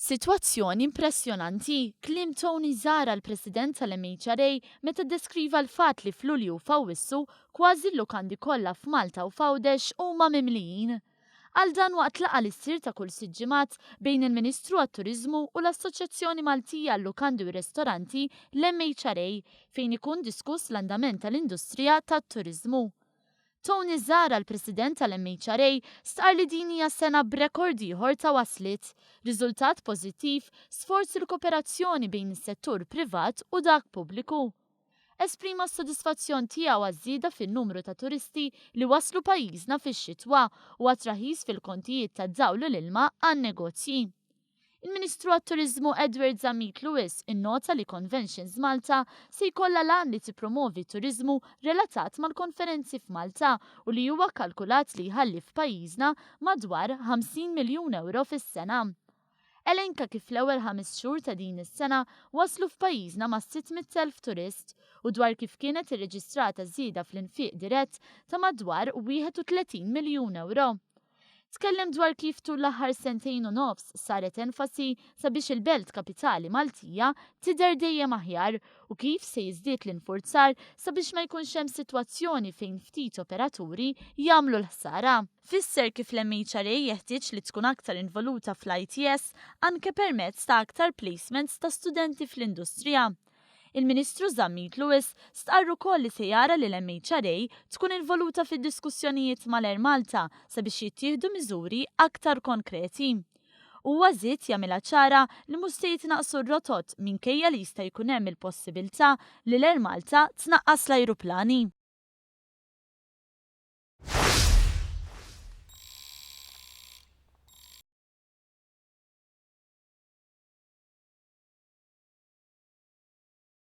Sitwazzjoni impressjonanti, kliem Tony Zara l-President tal-MHRA meta ddeskriva l-fatt li f'Lulju f'Awwissu kważi l-lukandi kollha f'Malta u f'Għawdex huma mimlijin. Għal dan waqt laqa li ssir ta' kull sitt ġimgħat bejn il-Ministru għat-Turiżmu u l-Assoċjazzjoni Maltija għall-Lukandi u Ristoranti l-MHRA fejn ikun diskuss l-andament tal-industrija tat-turiżmu. Tony Zara, l-President tal-MHRA, stqar li din hija sena b'rekord ieħor ta' waslit, riżultat pożittiv sforz il-kooperazzjoni bejn is-settur privat u dak pubbliku. Esprima s-sodisfazzjon tiegħu għaż-żieda fin-numru ta' turisti li waslu pajjiżna fix-xitwa u għat-traħis fil-kontijiet tad-dawl u l-ilma għan-negozji. Il-Ministru għat-Turiżmu Edward Zamit Lewis innota li Conventions Malta se jkollha lan li tippromovi turiżmu relatat mal-konferenzi f'Malta u li huwa kalkulat li jħalli f'pajjiżna madwar 50 miljun euro fis-sena. Elenka kif l-ewwel 5 xhur ta' din is-sena waslu f'pajjiżna ma' 600,000 turist u dwar kif kienet irreġistrata żieda fl-infiq dirett ta' madwar 31 miljun euro. Tkellem dwar kif tul l-aħħar sentejn u nofs saret enfasi sabiex il-belt kapitali Maltija tidher dejjem aħjar u kif se jiżdied l-infurzar sabiex ma jkunx hemm sitwazzjoni fejn ftit operaturi jagħmlu l-ħsara. Fisser kif l-MHRA jeħtieġ li tkun aktar involuta fl-ITS anke permezz ta' aktar placements ta' studenti fl-industrija. Il-Ministru Zamit Lewis stqar ukoll li se jara li l-MHRA tkun involuta fid-diskussjonijiet mal-Air Malta sabiex jittieħdu miżuri aktar konkreti. Huwa żied jagħmilha ċara li mhux se jitnaqqsu r-rotot minkejja li jista' jkun hemm il-possibilità li l-Air Malta tnaqqas l-ajruplani.